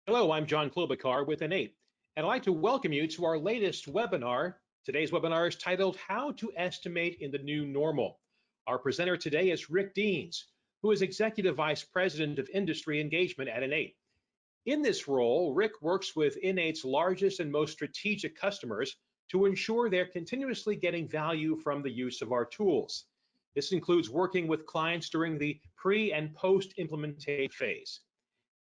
Hello, I'm John Klobuchar with InEight, and I'd like to welcome you to our latest webinar. Today's webinar is titled How to Estimate in the New Normal. Our presenter today is Rick Deans, who is Executive Vice President of Industry Engagement at InEight. In this role, Rick works with InEight's largest and most strategic customers to ensure they're continuously getting value from the use of our tools. This includes working with clients during the pre and post implementation phase.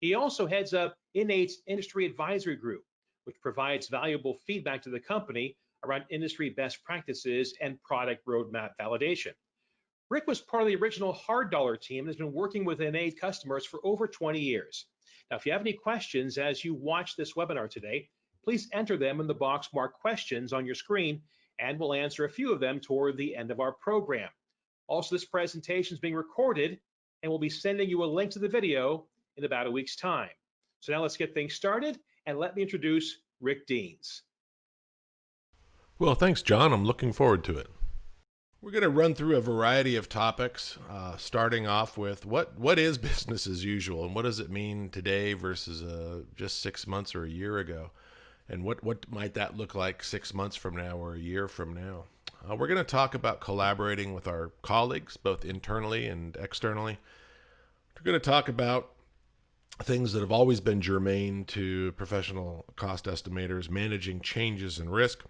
He also heads up InEight's Industry Advisory Group, which provides valuable feedback to the company around industry best practices and product roadmap validation. Rick was part of the original Hard Dollar team and has been working with InEight customers for over 20 years. Now, if you have any questions as you watch this webinar today, please enter them in the box marked questions on your screen, and we'll answer a few of them toward the end of our program. Also, this presentation is being recorded, and we'll be sending you a link to the video in about a week's time. So now let's get things started, and let me introduce Rick Deans. Well, thanks, John. I'm looking forward to it. We're going to run through a variety of topics, starting off with what is business as usual, and what does it mean today versus just 6 months or a year ago, and what might that look like 6 months from now or a year from now. We're going to talk about collaborating with our colleagues, both internally and externally. We're going to talk about things that have always been germane to professional cost estimators: managing changes in risk,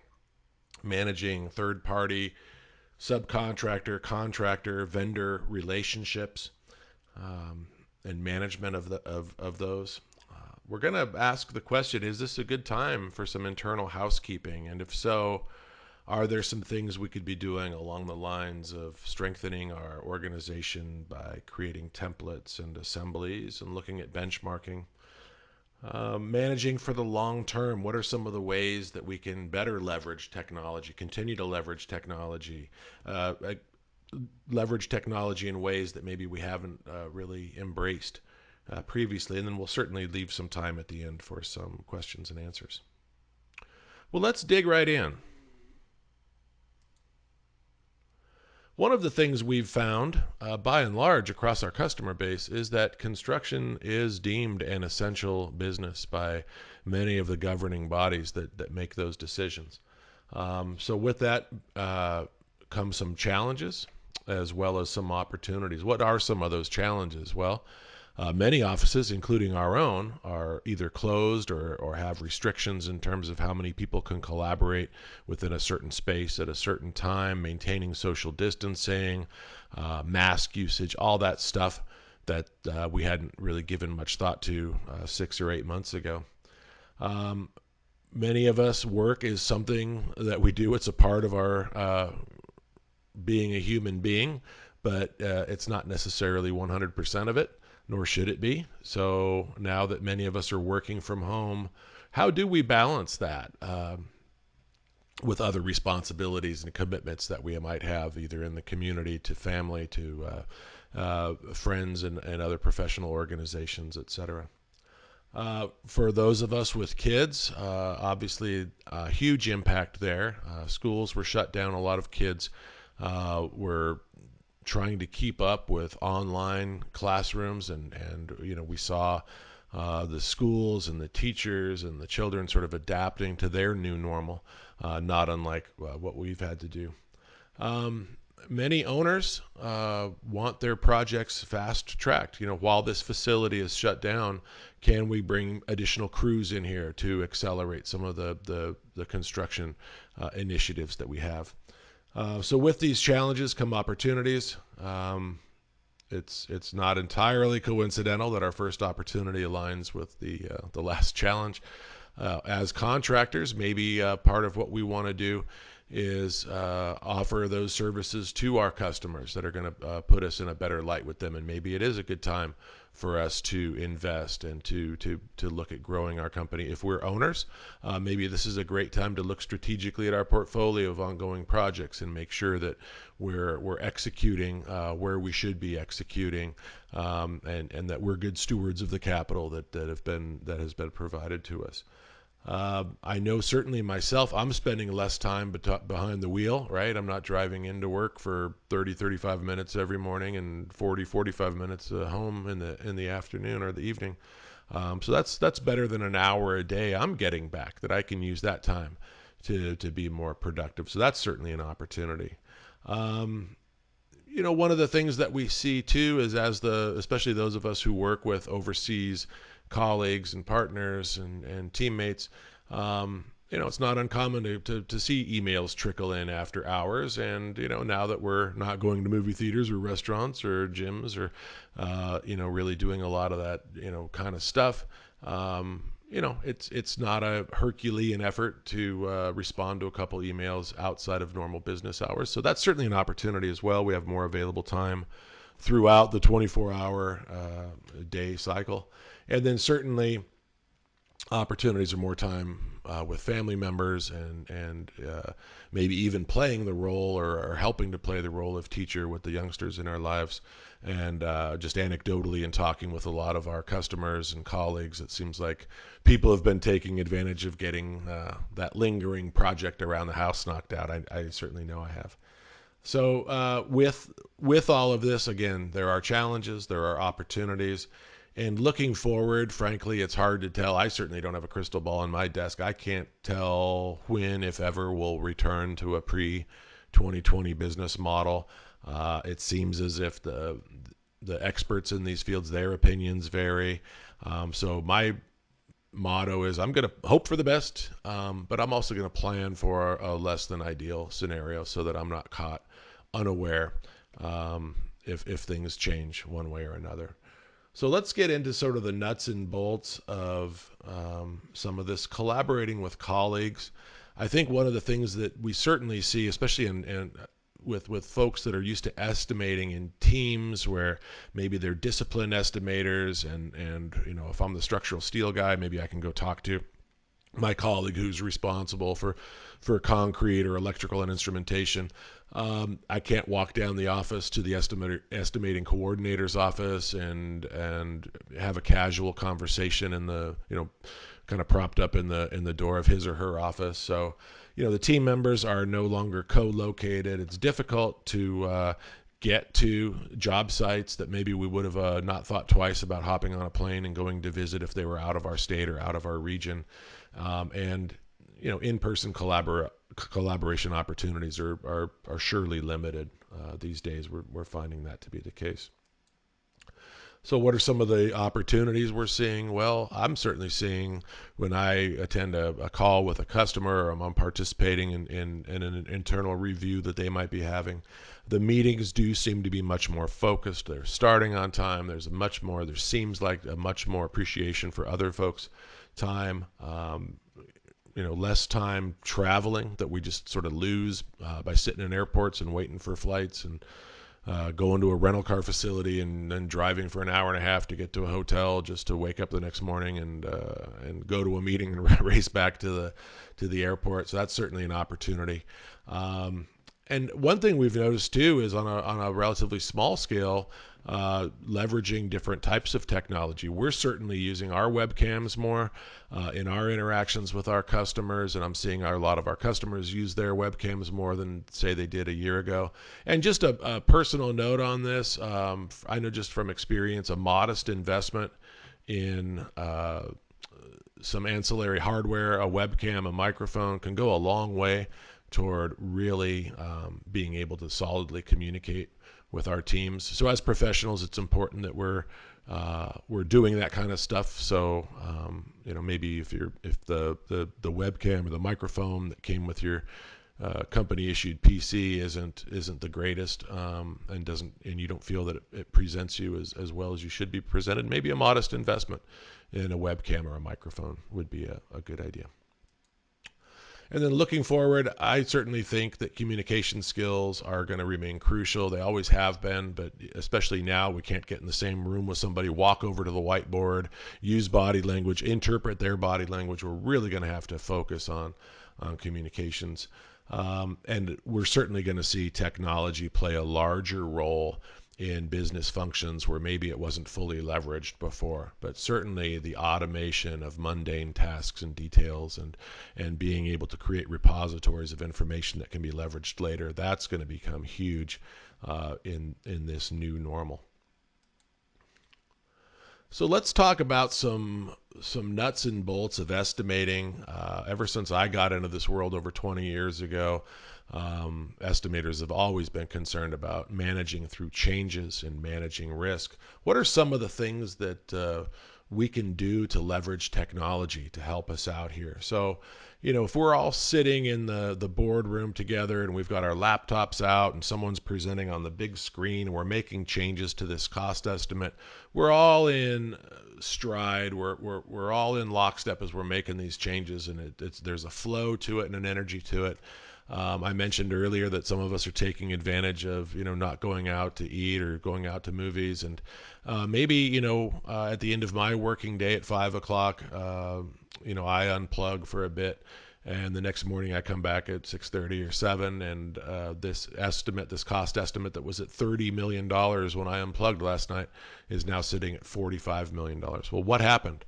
managing third-party, subcontractor, contractor, vendor relationships, and management of those. We're going to ask the question: is this a good time for some internal housekeeping? And if so, are there some things we could be doing along the lines of strengthening our organization by creating templates and assemblies and looking at benchmarking? Managing for the long term, what are some of the ways that we can better leverage technology, continue to leverage technology in ways that maybe we haven't really embraced previously? And then we'll certainly leave some time at the end for some questions and answers. Well, let's dig right in. One of the things we've found, by and large, across our customer base is that construction is deemed an essential business by many of the governing bodies that make those decisions. So with that comes some challenges as well as some opportunities. What are some of those challenges? Well, many offices, including our own, are either closed or have restrictions in terms of how many people can collaborate within a certain space at a certain time, maintaining social distancing, mask usage, all that stuff that we hadn't really given much thought to 6 or 8 months ago. Many of us, work is something that we do. It's a part of our being a human being, but it's not necessarily 100% of it, nor should it be. So now that many of us are working from home, how do we balance that with other responsibilities and commitments that we might have, either in the community, to family, to friends and other professional organizations, etc.? For those of us with kids, obviously a huge impact there. Schools were shut down. A lot of kids were trying to keep up with online classrooms, and we saw the schools and the teachers and the children sort of adapting to their new normal, not unlike what we've had to do. Many owners want their projects fast-tracked. While this facility is shut down, can we bring additional crews in here to accelerate some of the construction initiatives that we have? So with these challenges come opportunities. It's not entirely coincidental that our first opportunity aligns with the last challenge. As contractors, maybe part of what we want to do is offer those services to our customers that are going to put us in a better light with them. And maybe it is a good time for us to invest and to look at growing our company. If we're owners, maybe this is a great time to look strategically at our portfolio of ongoing projects and make sure that we're executing where we should be executing, and that we're good stewards of the capital that has been provided to us. I know certainly myself, I'm spending less time behind the wheel, right? I'm not driving into work for 30, 35 minutes every morning and 40, 45 minutes home in the afternoon or the evening. So that's better than an hour a day I'm getting back that I can use that time to be more productive. So that's certainly an opportunity. Um, One of the things that we see too is especially those of us who work with overseas colleagues and partners and teammates, it's not uncommon to see emails trickle in after hours. And, now that we're not going to movie theaters or restaurants or gyms or, really doing a lot of that, kind of stuff, it's not a Herculean effort to respond to a couple emails outside of normal business hours. So that's certainly an opportunity as well. We have more available time throughout the 24-hour day cycle. And then certainly opportunities are more time with family members and maybe even playing the role or helping to play the role of teacher with the youngsters in our lives. And just anecdotally, in talking with a lot of our customers and colleagues, it seems like people have been taking advantage of getting that lingering project around the house knocked out. I certainly know I have. So with all of this, again, there are challenges, there are opportunities, and looking forward, frankly, it's hard to tell. I certainly don't have a crystal ball on my desk. I can't tell when, if ever, we'll return to a pre-2020 business model. It seems as if the experts in these fields, their opinions vary. So my motto is I'm going to hope for the best, but I'm also going to plan for a less than ideal scenario so that I'm not caught unaware if things change one way or another. So let's get into sort of the nuts and bolts of some of this collaborating with colleagues. I think one of the things that we certainly see, especially with folks that are used to estimating in teams where maybe they're discipline estimators and if I'm the structural steel guy, maybe I can go talk to my colleague who's responsible for concrete or electrical and instrumentation. I can't walk down the office to the estimating coordinator's office and have a casual conversation in the kind of propped up in the door of his or her office. So the team members are no longer co-located. It's difficult to get to job sites that maybe we would have not thought twice about hopping on a plane and going to visit if they were out of our state or out of our region. And in-person collaboration opportunities are surely limited these days. We're finding that to be the case. So what are some of the opportunities we're seeing? Well, I'm certainly seeing when I attend a call with a customer or I'm participating in an internal review that they might be having, the meetings do seem to be much more focused. They're starting on time. There seems like a much more appreciation for other folks' time. Less time traveling that we just sort of lose by sitting in airports and waiting for flights and going to a rental car facility and then driving for an hour and a half to get to a hotel just to wake up the next morning and go to a meeting and race back to the airport. So that's certainly an opportunity. And one thing we've noticed too is on a relatively small scale, leveraging different types of technology. We're certainly using our webcams more in our interactions with our customers, and I'm seeing a lot of our customers use their webcams more than, say, they did a year ago. And just a personal note on this, I know just from experience, a modest investment in some ancillary hardware, a webcam, a microphone, can go a long way toward really being able to solidly communicate with our teams. So as professionals, it's important that we're doing that kind of stuff. So maybe if the webcam or the microphone that came with your company issued PC isn't the greatest and you don't feel that it presents you as well as you should be presented, maybe a modest investment in a webcam or a microphone would be a good idea. And then looking forward, I certainly think that communication skills are going to remain crucial. They always have been, but especially now, we can't get in the same room with somebody, walk over to the whiteboard, use body language, interpret their body language. We're really going to have to focus on communications. And we're certainly going to see technology play a larger role in business functions where maybe it wasn't fully leveraged before. But certainly the automation of mundane tasks and details, and being able to create repositories of information that can be leveraged later, that's going to become huge in this new normal. So let's talk about some nuts and bolts of estimating. Ever since I got into this world over 20 years ago, estimators have always been concerned about managing through changes and managing risk. What are some of the things that we can do to leverage technology to help us out here? So, if we're all sitting in the boardroom together and we've got our laptops out and someone's presenting on the big screen and we're making changes to this cost estimate, we're all in stride. We're all in lockstep as we're making these changes, and there's a flow to it and an energy to it. I mentioned earlier that some of us are taking advantage of, not going out to eat or going out to movies. And maybe, at the end of my working day at 5 o'clock, I unplug for a bit. And the next morning I come back at 6:30 or 7, and this cost estimate that was at $30 million when I unplugged last night is now sitting at $45 million. Well, what happened?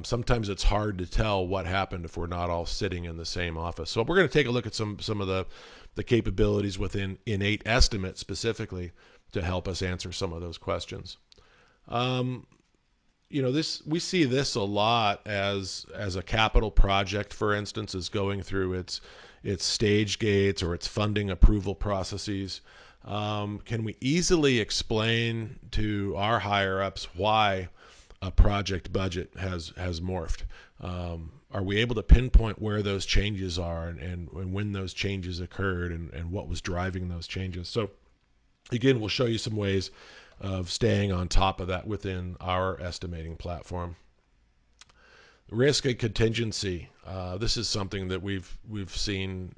Sometimes it's hard to tell what happened if we're not all sitting in the same office. So we're going to take a look at some of the capabilities within Innate Estimate specifically to help us answer some of those questions. We see this a lot as a capital project, for instance, is going through its stage gates or its funding approval processes. Can we easily explain to our higher ups why a project budget has morphed? Are we able to pinpoint where those changes are and when those changes occurred and what was driving those changes? So again, we'll show you some ways of staying on top of that within our estimating platform. Risk and contingency. This is something that we've seen,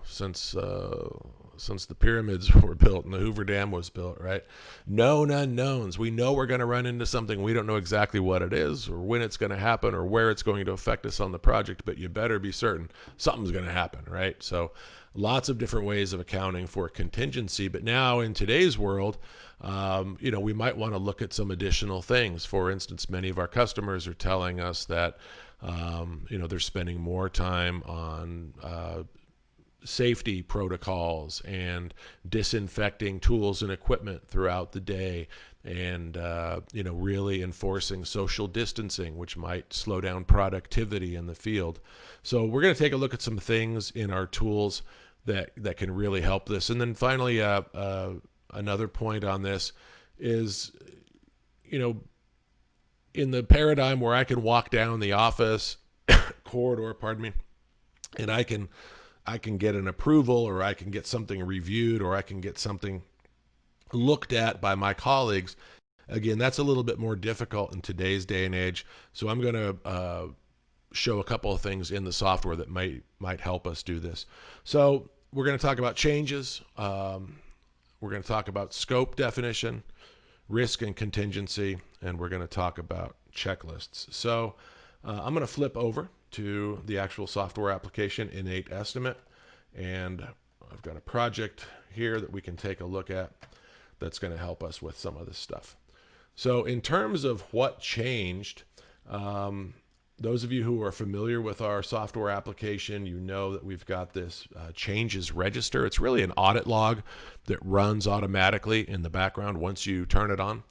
since the pyramids were built and the Hoover Dam was built, right? Known unknowns. We know we're going to run into something. We don't know exactly what it is or when it's going to happen or where it's going to affect us on the project, but you better be certain something's going to happen, right? So lots of different ways of accounting for contingency. But now in today's world, we might want to look at some additional things. For instance, many of our customers are telling us that, they're spending more time on safety protocols and disinfecting tools and equipment throughout the day, and really enforcing social distancing, which might slow down productivity in the field. So we're going to take a look at some things in our tools that can really help this. And then finally, another point on this is, in the paradigm where I can walk down the office corridor, and I can get an approval, or I can get something reviewed, or I can get something looked at by my colleagues. Again, that's a little bit more difficult in today's day and age. So I'm going to show a couple of things in the software that might help us do this. So we're going to talk about changes. We're going to talk about scope definition, risk and contingency, and we're going to talk about checklists. So I'm going to flip over to the actual software application, Innate Estimate, and I've got a project here that we can take a look at that's going to help us with some of this stuff. So in terms of what changed, those of you who are familiar with our software application, you know that we've got this changes register. It's really an audit log that runs automatically in the background once you turn it on.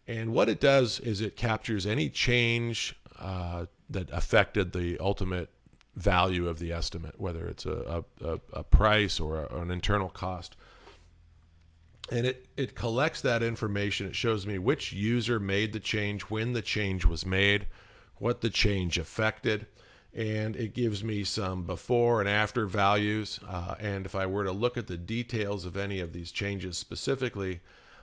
And what it does is it captures any change that affected the ultimate value of the estimate, whether it's a price or an internal cost. And it collects that information. It shows me which user made the change, when the change was made, what the change affected, and it gives me some before and after values. And if I were to look at the details of any of these changes specifically,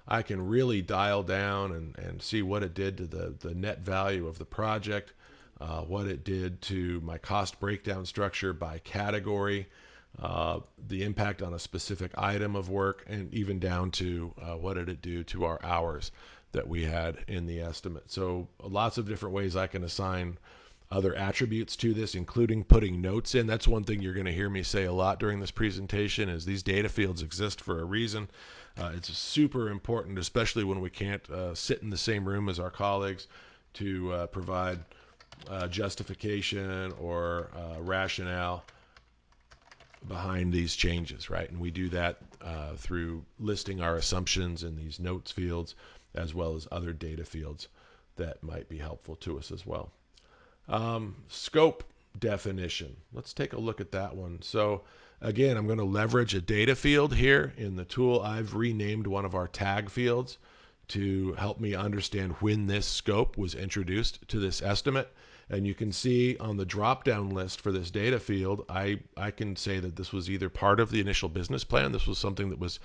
I can really dial down and see what it did to the net value of the project, what it did to my cost breakdown structure by category, the impact on a specific item of work, and even down to what did it do to our hours that we had in the estimate. So lots of different ways I can assign other attributes to this, including putting notes in. That's one thing you're going to hear me say a lot during this presentation is these data fields exist for a reason. It's super important, especially when we can't sit in the same room as our colleagues to provide justification or rationale behind these changes, right? And we do that through listing our assumptions in these notes fields as well as other data fields that might be helpful to us as well. Scope definition. Let's take a look at that one. So again, I'm going to leverage a data field here in the tool. I've renamed one of our tag fields to help me understand when this scope was introduced to this estimate. And you can see on the drop-down list for this data field, I can say that this was either part of the initial business plan. This was something that was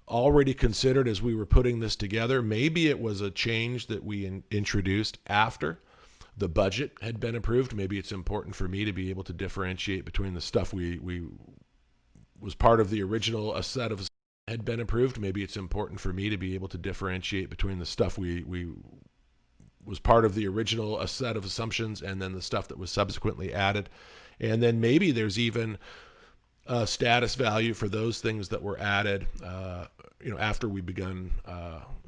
already considered as we were putting this together. Maybe it was a change that we introduced after the budget had been approved. Maybe it's important for me to be able to differentiate between the stuff we was part of the original a set of had been approved. Maybe it's important for me to be able to differentiate between the stuff we was part of the original a set of assumptions and then the stuff that was subsequently added. And then maybe there's even a status value for those things that were added after we begun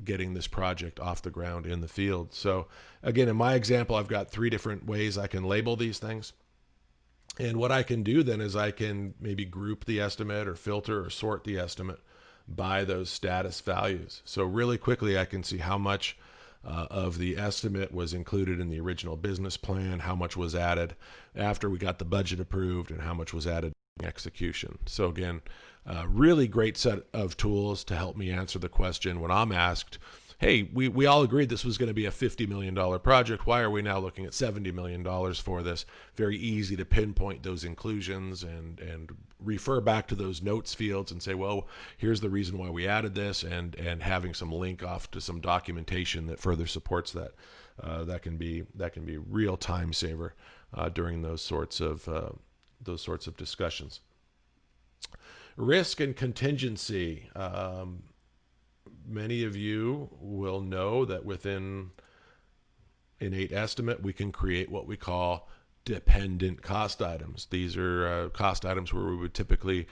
getting this project off the ground in the field. So again, in my example, I've got 3 different ways I can label these things. And what I can do then is I can maybe group the estimate or filter or sort the estimate by those status values. So really quickly, I can see how much of the estimate was included in the original business plan, how much was added after we got the budget approved, and how much was added during execution. So again, really great set of tools to help me answer the question when I'm asked, hey, we all agreed this was going to be a $50 million project. Why are we now looking at $70 million for this? Very easy to pinpoint those inclusions and refer back to those notes fields and say, well, here's the reason why we added this, and having some link off to some documentation that further supports that. That can be real time saver during those sorts of discussions. Risk and contingency. Many of you will know that within Innate Estimate, we can create what we call dependent cost items. These are cost items where we would typically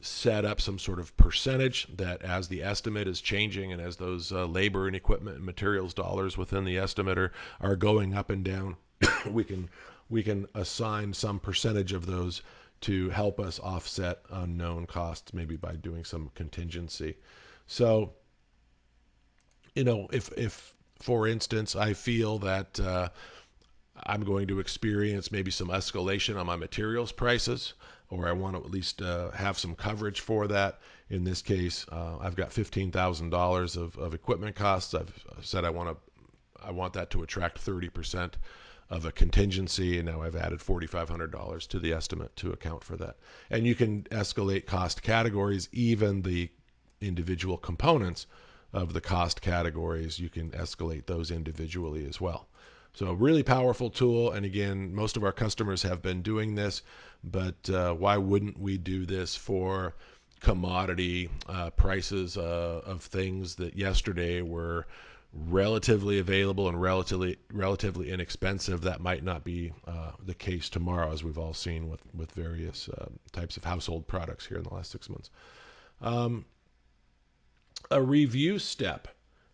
set up some sort of percentage that as the estimate is changing and as those labor and equipment and materials dollars within the estimate are going up and down, we can assign some percentage of those to help us offset unknown costs, maybe by doing some contingency. So, if for instance, I feel that I'm going to experience maybe some escalation on my materials prices, or I want to at least have some coverage for that. In this case, I've got $15,000 of equipment costs. I've said I want that to attract 30% of a contingency, and now I've added $4,500 to the estimate to account for that. And you can escalate cost categories, even the individual components of the cost categories. You can escalate those individually as well. So a really powerful tool. And again, most of our customers have been doing this, but why wouldn't we do this for commodity prices of things that yesterday were relatively available and relatively inexpensive? That might not be the case tomorrow, as we've all seen with various types of household products here in the last 6 months. A review step.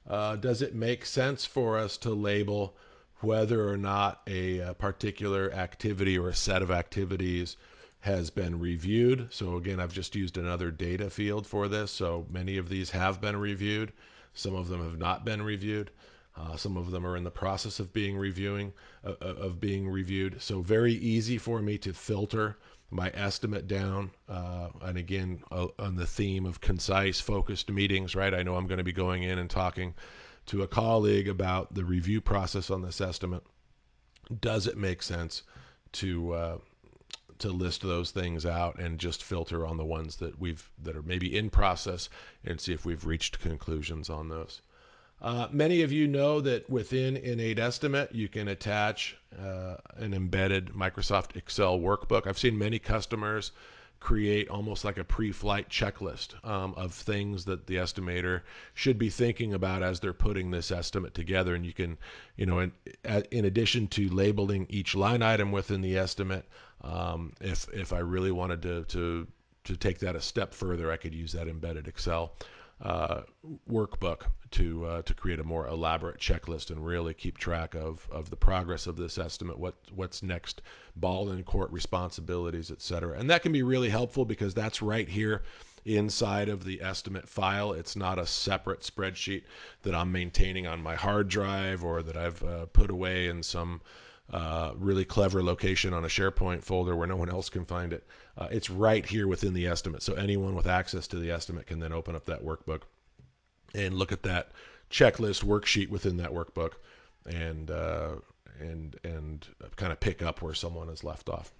Does it make sense for us to label whether or not a particular activity or a set of activities has been reviewed? So again, I've just used another data field for this. So many of these have been reviewed. Some of them have not been reviewed. Some of them are in the process of being reviewed. So very easy for me to filter my estimate down. And again, on the theme of concise, focused meetings, right? I know I'm going to be going in and talking to a colleague about the review process on this estimate. Does it make sense to list those things out and just filter on the ones that are maybe in process and see if we've reached conclusions on those? Many of you know that within Innate Estimate, you can attach an embedded Microsoft Excel workbook. I've seen many customers create almost like a pre-flight checklist of things that the estimator should be thinking about as they're putting this estimate together. And you can, in addition to labeling each line item within the estimate, if I really wanted to take that a step further, I could use that embedded Excel workbook to create a more elaborate checklist and really keep track of the progress of this estimate, what's next, ball in court responsibilities, et cetera. And that can be really helpful because that's right here inside of the estimate file. It's not a separate spreadsheet that I'm maintaining on my hard drive or that I've put away in some really clever location on a SharePoint folder where no one else can find it. It's right here within the estimate. So anyone with access to the estimate can then open up that workbook and look at that checklist worksheet within that workbook and kind of pick up where someone has left off.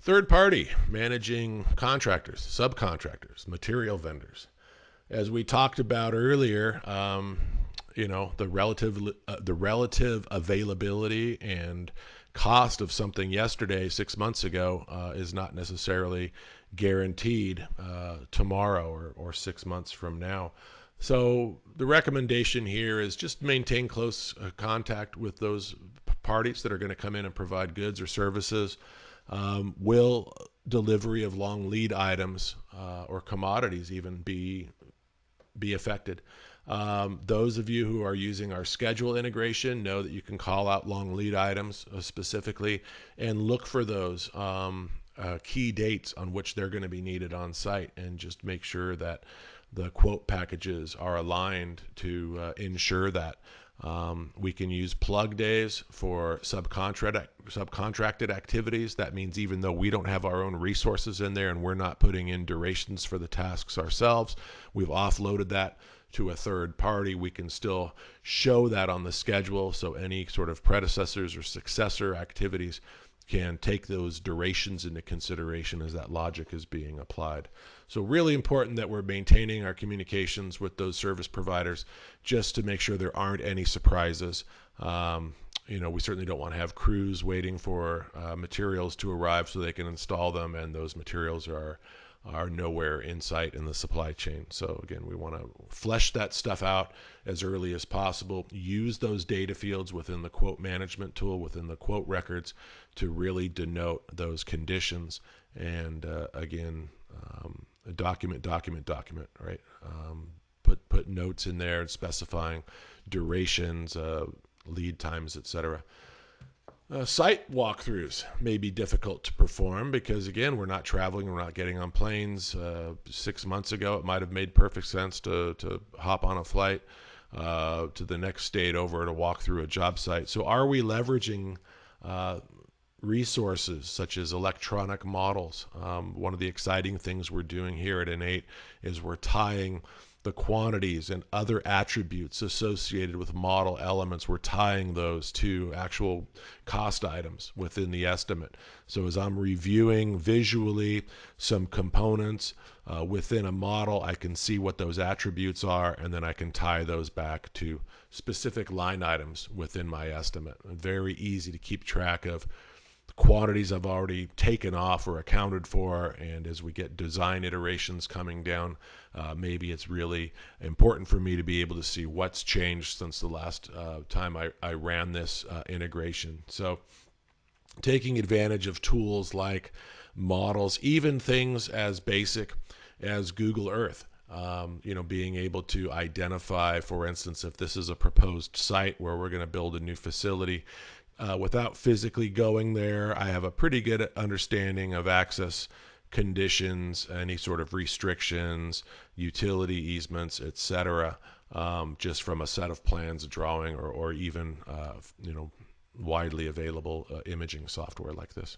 Third party, managing contractors, subcontractors, material vendors. As we talked about earlier, the relative availability and cost of something yesterday, 6 months ago, is not necessarily guaranteed tomorrow or 6 months from now. So the recommendation here is just maintain close contact with those parties that are going to come in and provide goods or services. Will delivery of long lead items or commodities even be affected? Those of you who are using our schedule integration know that you can call out long lead items specifically and look for those key dates on which they're going to be needed on site, and just make sure that the quote packages are aligned to ensure that. We can use plug days for subcontracted activities. That means even though we don't have our own resources in there and we're not putting in durations for the tasks ourselves, we've offloaded that to a third party. We can still show that on the schedule, so any sort of predecessors or successor activities can take those durations into consideration as that logic is being applied. So really important that we're maintaining our communications with those service providers just to make sure there aren't any surprises. We certainly don't want to have crews waiting for materials to arrive so they can install them, and those materials are nowhere in sight in the supply chain. So again, we want to flesh that stuff out as early as possible. Use those data fields within the quote management tool, within the quote records, to really denote those conditions. And document, right? Put notes in there and specifying durations, lead times, etc. Site walkthroughs may be difficult to perform because, again, we're not traveling, we're not getting on planes. 6 months ago, it might have made perfect sense to hop on a flight to the next state over to walk through a job site. So are we leveraging resources such as electronic models? One of the exciting things we're doing here at InEight is we're tying the quantities and other attributes associated with model elements, we're tying those to actual cost items within the estimate. So as I'm reviewing visually some components within a model, I can see what those attributes are, and then I can tie those back to specific line items within my estimate. Very easy to keep track of quantities I've already taken off or accounted for, and as we get design iterations coming down, maybe it's really important for me to be able to see what's changed since the last time I ran this integration. So taking advantage of tools like models, even things as basic as Google Earth. Being able to identify, for instance, if this is a proposed site where we're going to build a new facility, without physically going there, I have a pretty good understanding of access conditions, any sort of restrictions, utility easements, etc., just from a set of plans, a drawing, or even widely available imaging software like this.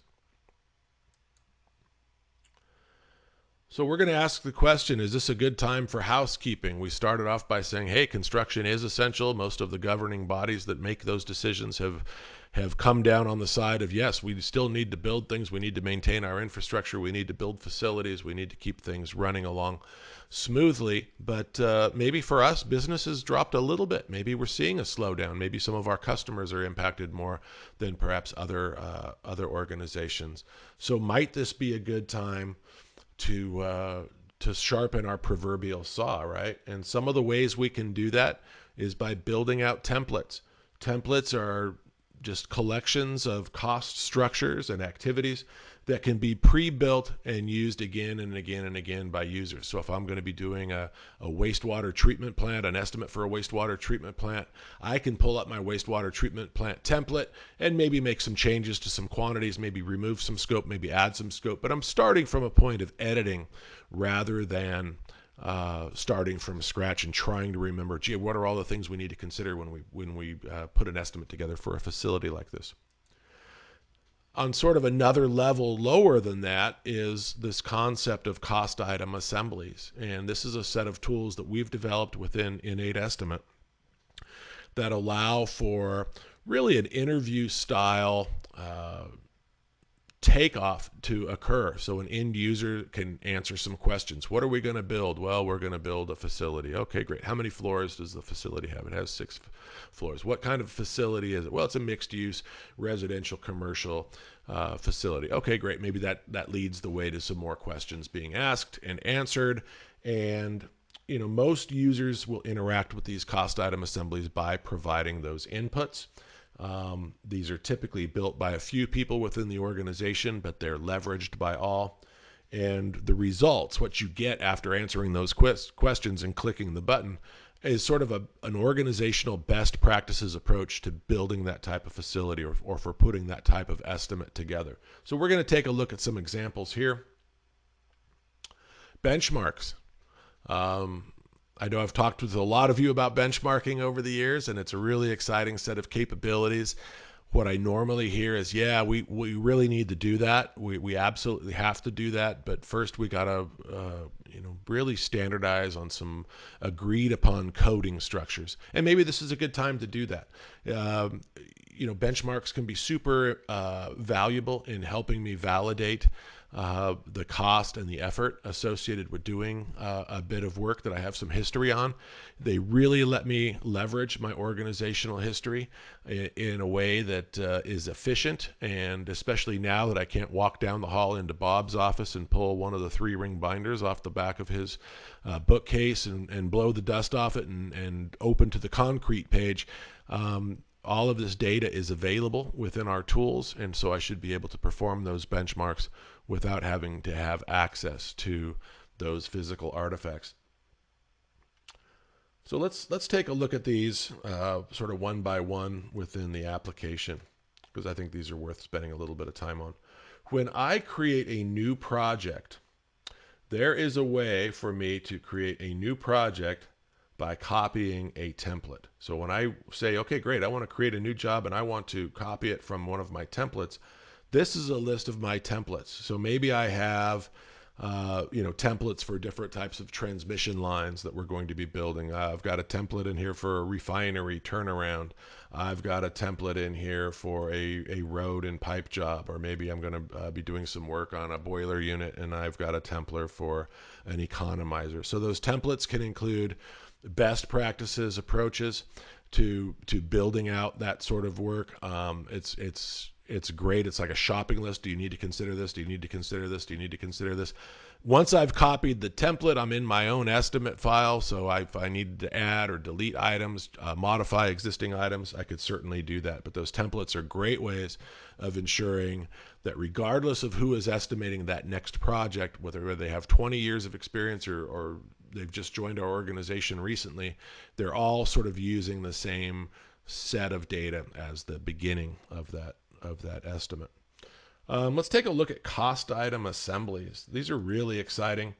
So we're going to ask the question, is this a good time for housekeeping? We started off by saying, hey, construction is essential. Most of the governing bodies that make those decisions have have come down on the side of, yes, we still need to build things. We need to maintain our infrastructure. We need to build facilities. We need to keep things running along smoothly. But maybe for us, business has dropped a little bit. Maybe we're seeing a slowdown. Maybe some of our customers are impacted more than perhaps other organizations. So might this be a good time to sharpen our proverbial saw, right? And some of the ways we can do that is by building out templates. Templates are just collections of cost structures and activities that can be pre-built and used again and again and again by users. So if I'm going to be doing a wastewater treatment plant, an estimate for a wastewater treatment plant, I can pull up my wastewater treatment plant template and maybe make some changes to some quantities, maybe remove some scope, maybe add some scope. But I'm starting from a point of editing rather than starting from scratch and trying to remember, gee, what are all the things we need to consider when we put an estimate together for a facility like this? On sort of another level lower than that is this concept of cost item assemblies. And this is a set of tools that we've developed within Innate Estimate that allow for really an interview style takeoff to occur. So an end user can answer some questions. What are we going to build? Well, we're going to build a facility. Okay, great. How many floors does the facility have? It has 6 floors. What kind of facility is it? Well, it's a mixed use residential commercial facility. Okay, great. Maybe that leads the way to some more questions being asked and answered. And most users will interact with these cost item assemblies by providing those inputs. These are typically built by a few people within the organization, but they're leveraged by all. And the results, what you get after answering those questions and clicking the button, is sort of an organizational best practices approach to building that type of facility or for putting that type of estimate together. So we're going to take a look at some examples here. Benchmarks. I know I've talked with a lot of you about benchmarking over the years, and it's a really exciting set of capabilities. What I normally hear is, yeah, we really need to do that. We absolutely have to do that. But first, we got to really standardize on some agreed upon coding structures. And maybe this is a good time to do that. Benchmarks can be super valuable in helping me validate the cost and the effort associated with doing a bit of work that I have some history on. They really let me leverage my organizational history in a way that is efficient, and especially now that I can't walk down the hall into Bob's office and pull one of the 3-ring binders off the back of his bookcase and blow the dust off it and open to the concrete page. All of this data is available within our tools, and so I should be able to perform those benchmarks without having to have access to those physical artifacts. So let's take a look at these sort of one by one within the application, because I think these are worth spending a little bit of time on. When I create a new project, there is a way for me to create a new project by copying a template. So when I say, okay, great, I want to create a new job and I want to copy it from one of my templates, this is a list of my templates. So maybe I have templates for different types of transmission lines that we're going to be building. I've got a template in here for a refinery turnaround. I've got a template in here for a road and pipe job, or maybe I'm going to be doing some work on a boiler unit and I've got a template for an economizer. So those templates can include best practices approaches to building out that sort of work. It's great. It's like a shopping list. Do you need to consider this? Do you need to consider this? Do you need to consider this? Once I've copied the template, I'm in my own estimate file. So if I need to add or delete items, modify existing items, I could certainly do that. But those templates are great ways of ensuring that regardless of who is estimating that next project, whether they have 20 years of experience or they've just joined our organization recently, they're all sort of using the same set of data as the beginning of that estimate. Let's take a look at cost item assemblies. These are really exciting.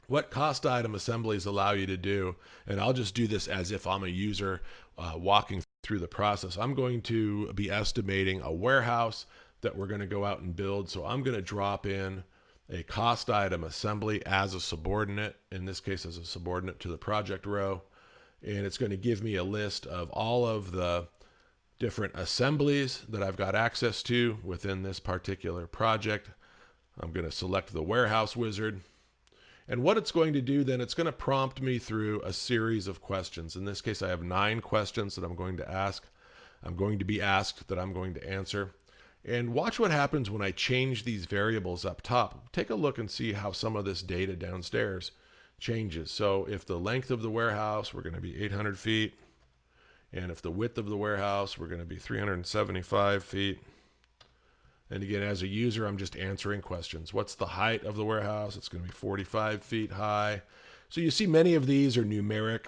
What cost item assemblies allow you to do, and I'll just do this as if I'm a user walking through the process. I'm going to be estimating a warehouse that we're going to go out and build. So I'm going to drop in a cost item assembly as a subordinate, in this case as a subordinate to the project row. And it's going to give me a list of all of the different assemblies that I've got access to within this particular project. I'm going to select the warehouse wizard. And what it's going to do then, it's going to prompt me through a series of questions. In this case, I have 9 questions that I'm going to ask. I'm going to be asked that I'm going to answer. And watch what happens when I change these variables up top. Take a look and see how some of this data downstairs changes. So if the length of the warehouse, we're going to be 800 feet. And if the width of the warehouse, we're going to be 375 feet. And again, as a user, I'm just answering questions. What's the height of the warehouse? It's going to be 45 feet high. So you see many of these are numeric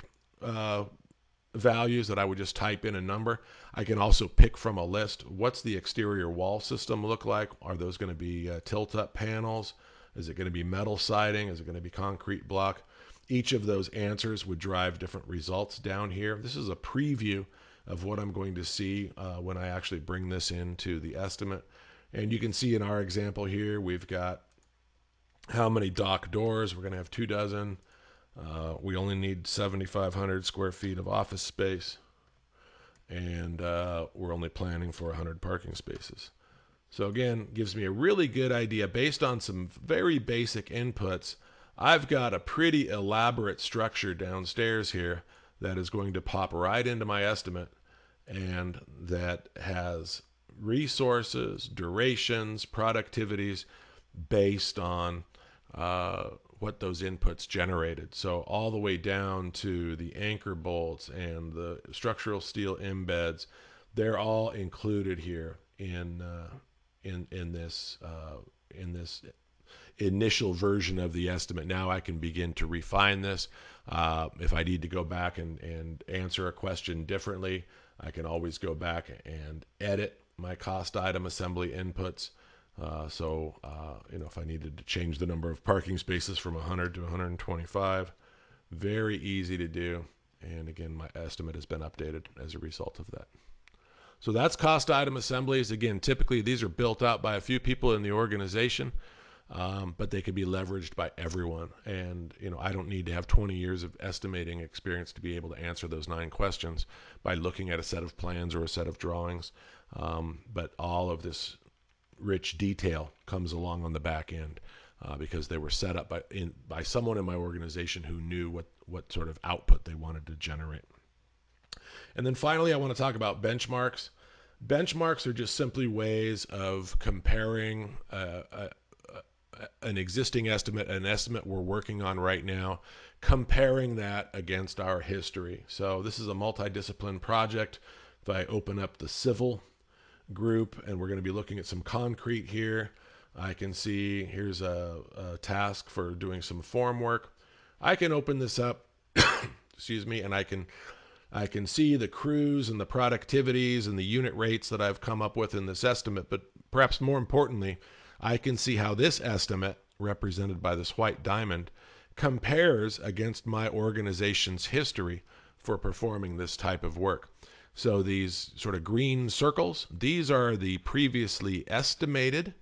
values that I would just type in a number. I can also pick from a list. What's the exterior wall system look like? Are those going to be tilt-up panels? Is it going to be metal siding? Is it going to be concrete block? Each of those answers would drive different results down here. This is a preview of what I'm going to see when I actually bring this into the estimate. And you can see in our example here, we've got how many dock doors. We're going to have 2 dozen. We only need 7,500 square feet of office space. And we're only planning for 100 parking spaces. So again, gives me a really good idea based on some very basic inputs. I've got a pretty elaborate structure downstairs here that is going to pop right into my estimate, and that has resources, durations, productivities based on what those inputs generated. So all the way down to the anchor bolts and the structural steel embeds, they're all included here in this initial version of the estimate. Now I can begin to refine this. If I need to go back and answer a question differently, I can always go back and edit my cost item assembly inputs. If I needed to change the number of parking spaces from 100 to 125, very easy to do. And again, my estimate has been updated as a result of that. So that's cost item assemblies. Again, typically these are built out by a few people in the organization, but they can be leveraged by everyone. And I don't need to have 20 years of estimating experience to be able to answer those 9 questions by looking at a set of plans or a set of drawings. But all of this rich detail comes along on the back end because they were set up by someone in my organization who knew what sort of output they wanted to generate. And then finally, I want to talk about benchmarks. Benchmarks are just simply ways of comparing an existing estimate, an estimate we're working on right now, comparing that against our history. So this is a multidiscipline project. If I open up the civil group, and we're going to be looking at some concrete here, I can see here's a task for doing some form work. I can open this up, excuse me, and I can see the crews and the productivities and the unit rates that I've come up with in this estimate. But perhaps more importantly, I can see how this estimate, represented by this white diamond, compares against my organization's history for performing this type of work. So these sort of green circles, these are the previously estimated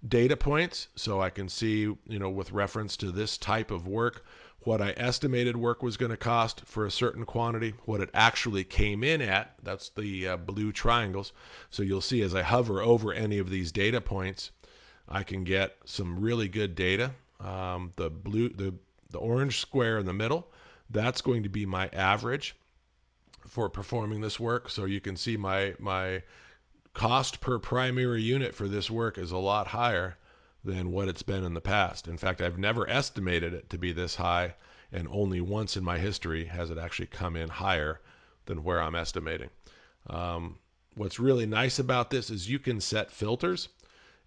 data points. So I can see, with reference to this type of work, what I estimated work was going to cost for a certain quantity, what it actually came in at. That's the blue triangles. So you'll see as I hover over any of these data points, I can get some really good data. The orange square in the middle, that's going to be my average for performing this work. So you can see my cost per primary unit for this work is a lot higher than what it's been in the past. In fact, I've never estimated it to be this high, and only once in my history has it actually come in higher than where I'm estimating. What's really nice about this is you can set filters,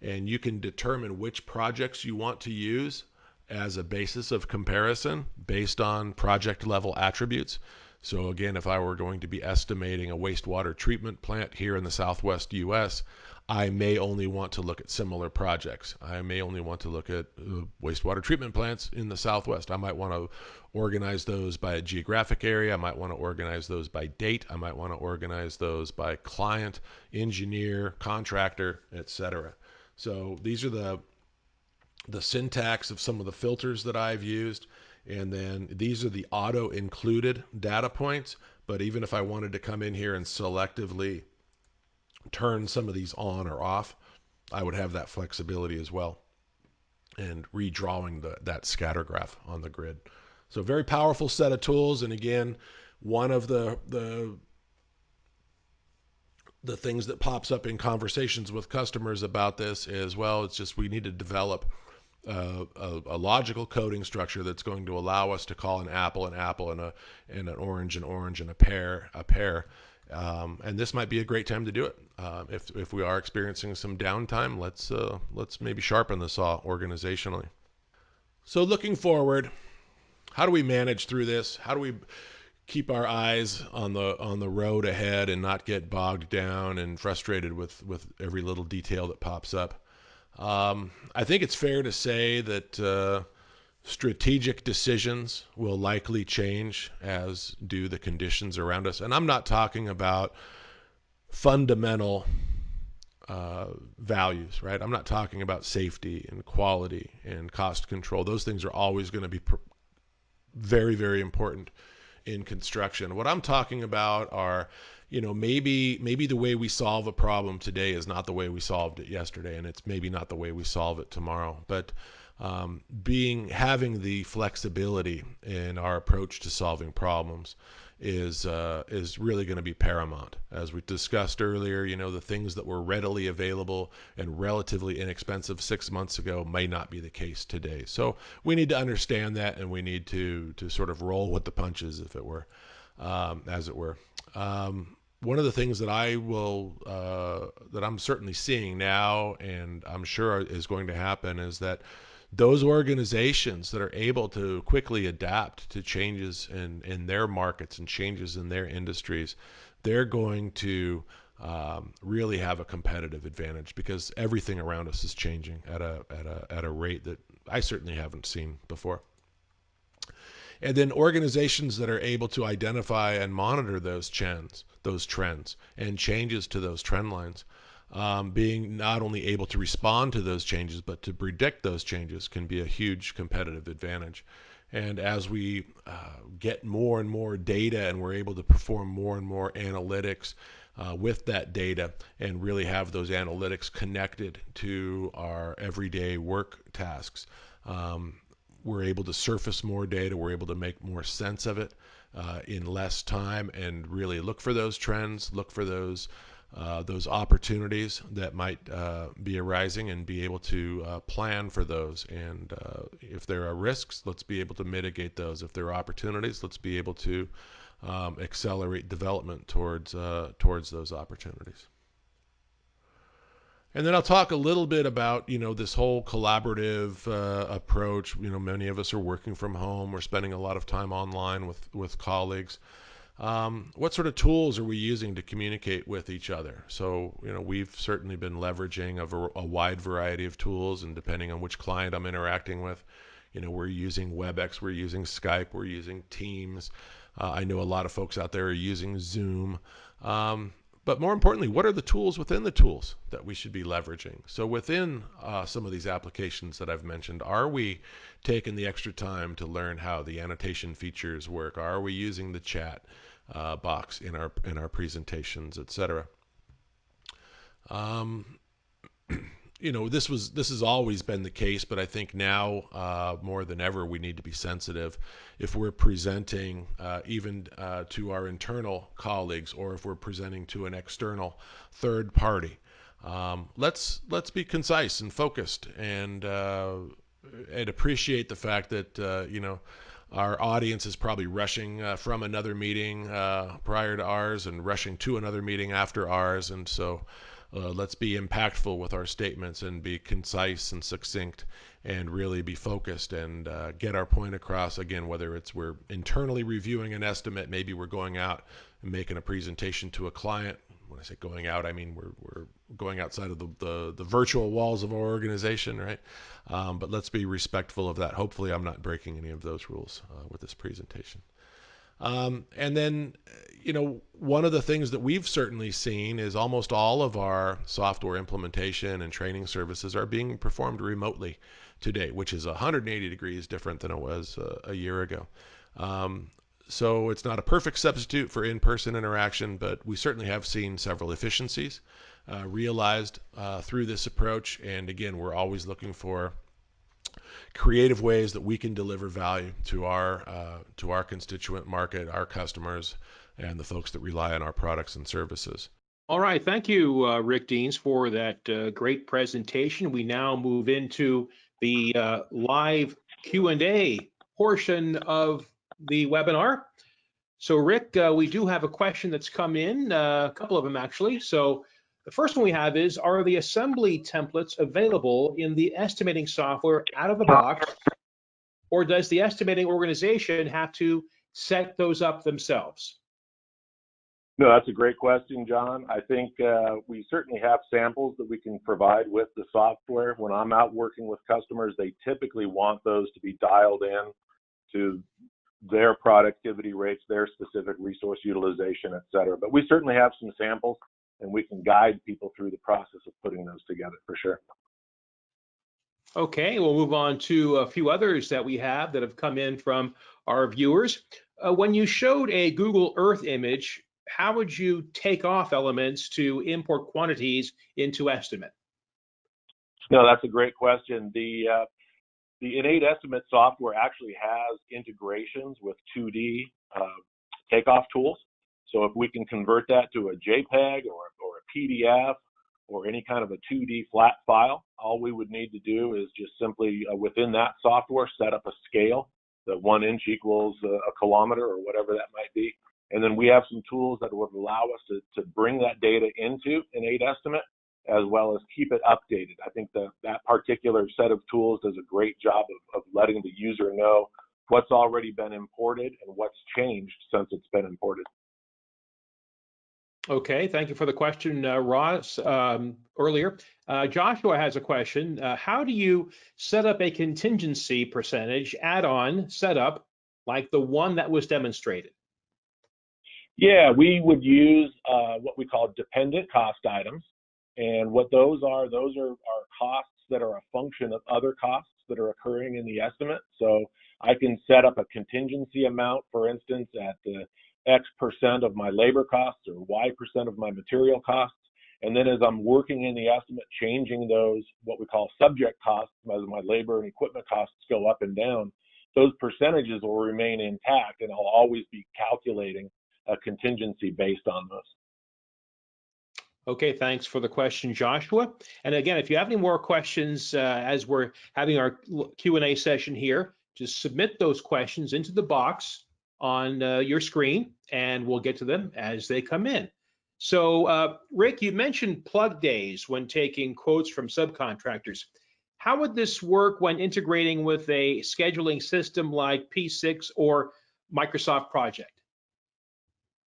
and you can determine which projects you want to use as a basis of comparison based on project level attributes. So again, if I were going to be estimating a wastewater treatment plant here in the Southwest US, I may only want to look at similar projects. I may only want to look at wastewater treatment plants in the Southwest. I might want to organize those by a geographic area. I might want to organize those by date. I might want to organize those by client, engineer, contractor, etc. So these are the syntax of some of the filters that I've used. And then these are the auto-included data points. But even if I wanted to come in here and selectively turn some of these on or off, I would have that flexibility as well, and redrawing that scatter graph on the grid. So very powerful set of tools. And again, one of the things that pops up in conversations with customers about this is, well, it's just we need to develop a logical coding structure that's going to allow us to call an apple and an orange and a pear. And this might be a great time to do it. If we are experiencing some downtime, let's maybe sharpen the saw organizationally. So looking forward, how do we manage through this? How do we keep our eyes on the road ahead and not get bogged down and frustrated with every little detail that pops up? I think it's fair to say that strategic decisions will likely change, as do the conditions around us. And I'm not talking about fundamental values, right? I'm not talking about safety and quality and cost control. Those things are always going to be very, very important in construction. What I'm talking about are, maybe the way we solve a problem today is not the way we solved it yesterday, and it's maybe not the way we solve it tomorrow. But having the flexibility in our approach to solving problems is really going to be paramount. As we discussed earlier, the things that were readily available and relatively inexpensive 6 months ago may not be the case today. So we need to understand that, and we need to sort of roll with the punches, if it were, as it were. One of the things that that I'm certainly seeing now, and I'm sure is going to happen, is that those organizations that are able to quickly adapt to changes in their markets and changes in their industries, they're going to really have a competitive advantage, because everything around us is changing at a rate that I certainly haven't seen before. And then organizations that are able to identify and monitor those trends and changes to those trend lines, being not only able to respond to those changes, but to predict those changes, can be a huge competitive advantage. And as we get more and more data, and we're able to perform more and more analytics with that data, and really have those analytics connected to our everyday work tasks, we're able to surface more data. We're able to make more sense of it in less time, and really look for those trends, look for those opportunities that might be arising, and be able to plan for those. And if there are risks, let's be able to mitigate those. If there are opportunities, let's be able to accelerate development towards those opportunities. And then I'll talk a little bit about, this whole collaborative approach. Many of us are working from home. We're spending a lot of time online with colleagues. What sort of tools are we using to communicate with each other? So, we've certainly been leveraging a wide variety of tools, and depending on which client I'm interacting with, we're using WebEx, we're using Skype, we're using Teams. I know a lot of folks out there are using Zoom. But more importantly, what are the tools within the tools that we should be leveraging? So within some of these applications that I've mentioned, are we taking the extra time to learn how the annotation features work? Are we using the chat box in our presentations, etc.? This has always been the case, but I think now more than ever we need to be sensitive if we're presenting even to our internal colleagues, or if we're presenting to an external third party. Let's be concise and focused, and appreciate the fact that our audience is probably rushing from another meeting prior to ours, and rushing to another meeting after ours, and so let's be impactful with our statements, and be concise and succinct, and really be focused, and get our point across. Again, whether it's we're internally reviewing an estimate, maybe we're going out and making a presentation to a client. When I say going out, I mean we're going outside of the virtual walls of our organization, right? But let's be respectful of that. Hopefully I'm not breaking any of those rules with this presentation. And then, one of the things that we've certainly seen is almost all of our software implementation and training services are being performed remotely today, which is 180 degrees different than it was a year ago. So it's not a perfect substitute for in-person interaction, but we certainly have seen several efficiencies realized through this approach. And again, we're always looking for creative ways that we can deliver value to our constituent market, our customers, and the folks that rely on our products and services. All right, thank you, Rick Deans, for that great presentation. We now move into the live Q&A portion of the webinar. So Rick, we do have a question that's come in, a couple of them actually. So the first one we have is, are the assembly templates available in the estimating software out of the box, or does the estimating organization have to set those up themselves? No, that's a great question, John. I think we certainly have samples that we can provide with the software. When I'm out working with customers, they typically want those to be dialed in to their productivity rates, their specific resource utilization, et cetera. But we certainly have some samples, and we can guide people through the process of putting those together for sure. Okay, we'll move on to a few others that we have that have come in from our viewers. When you showed a Google Earth image, how would you take off elements to import quantities into Estimate? No, that's a great question. The Innate Estimate software actually has integrations with 2D takeoff tools. So if we can convert that to a JPEG or a PDF or any kind of a 2D flat file, all we would need to do is just simply within that software set up a scale that 1 inch equals a kilometer or whatever that might be. And then we have some tools that would allow us to bring that data into Innate Estimate as well as keep it updated. I think that particular set of tools does a great job of letting the user know what's already been imported and what's changed since it's been imported. Okay, thank you for the question, Ross, earlier. Joshua has a question. How do you set up a contingency percentage add-on setup like the one that was demonstrated? Yeah, we would use what we call dependent cost items. And what those are costs that are a function of other costs that are occurring in the estimate. So I can set up a contingency amount, for instance, at the X% of my labor costs or Y% of my material costs. And then as I'm working in the estimate, changing those, what we call subject costs, as my labor and equipment costs go up and down, those percentages will remain intact, and I'll always be calculating a contingency based on those. Okay, thanks for the question, Joshua. And again, if you have any more questions as we're having our Q&A session here, just submit those questions into the box on your screen, and we'll get to them as they come in. So, Rick, you mentioned plug days when taking quotes from subcontractors. How would this work when integrating with a scheduling system like P6 or Microsoft Project?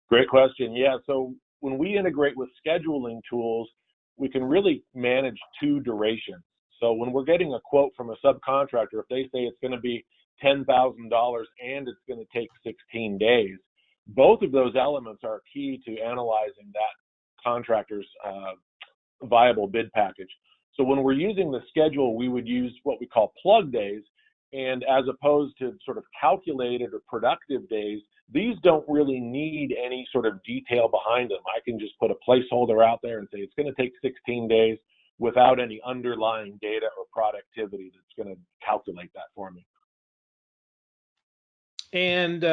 Great question. Yeah, so when we integrate with scheduling tools, we can really manage 2 durations. So when we're getting a quote from a subcontractor, if they say it's going to be $10,000 and it's going to take 16 days, both of those elements are key to analyzing that contractor's viable bid package. So when we're using the schedule, we would use what we call plug days, and as opposed to sort of calculated or productive days, these don't really need any sort of detail behind them. I can just put a placeholder out there and say it's going to take 16 days without any underlying data or productivity that's going to calculate that for me. And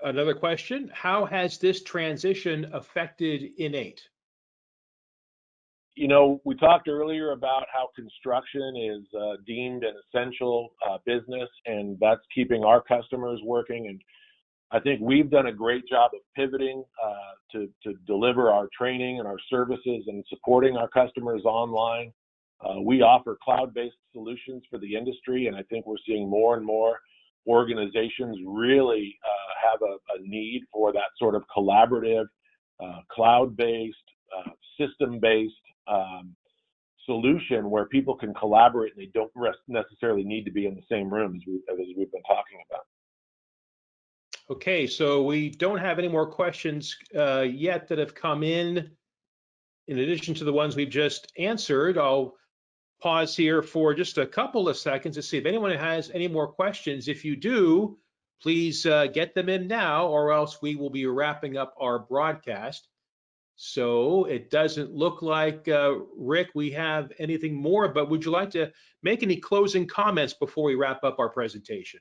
another question, how has this transition affected InEight? You know, we talked earlier about how construction is deemed an essential business, and that's keeping our customers working. And I think we've done a great job of pivoting to deliver our training and our services and supporting our customers online. We offer cloud-based solutions for the industry, and I think we're seeing more and more organizations really have a need for that sort of collaborative, cloud-based, system-based solution where people can collaborate and they don't necessarily need to be in the same room as we've been talking about. Okay, so we don't have any more questions yet that have come in. In addition to the ones we've just answered, I'll pause here for just a couple of seconds to see if anyone has any more questions. If you do, please get them in now, or else we will be wrapping up our broadcast. So it doesn't look like, Rick, we have anything more, but would you like to make any closing comments before we wrap up our presentation?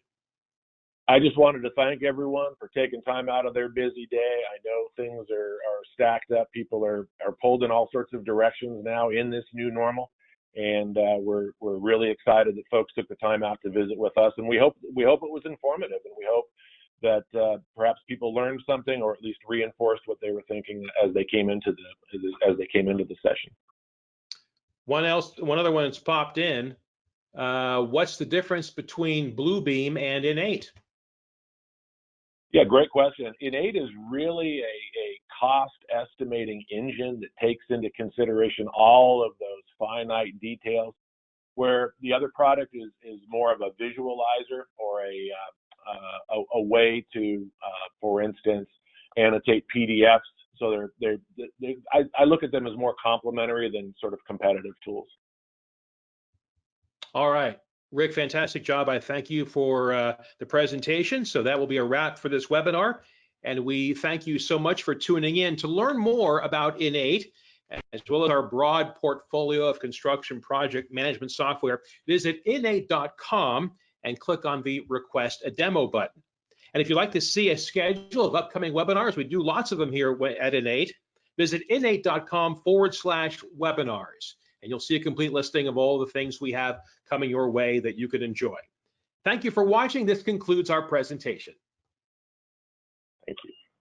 I just wanted to thank everyone for taking time out of their busy day. I know things are stacked up. People are pulled in all sorts of directions now in this new normal. And we're really excited that folks took the time out to visit with us. And we hope it was informative, and we hope that perhaps people learned something, or at least reinforced what they were thinking as they came into the session. One other one that's popped in. What's the difference between Bluebeam and Innate? Yeah, great question. Innate is really a cost estimating engine that takes into consideration all of those finite details, where the other product is more of a visualizer, or a way to, for instance, annotate PDFs. So I look at them as more complementary than sort of competitive tools. All right, Rick, fantastic job. I thank you for the presentation. So that will be a wrap for this webinar. And we thank you so much for tuning in. To learn more about Innate, as well as our broad portfolio of construction project management software, visit InEight.com and click on the Request a Demo button. And if you'd like to see a schedule of upcoming webinars, we do lots of them here at Innate, visit InEight.com/webinars. And you'll see a complete listing of all the things we have coming your way that you could enjoy. Thank you for watching. This concludes our presentation. Thank you.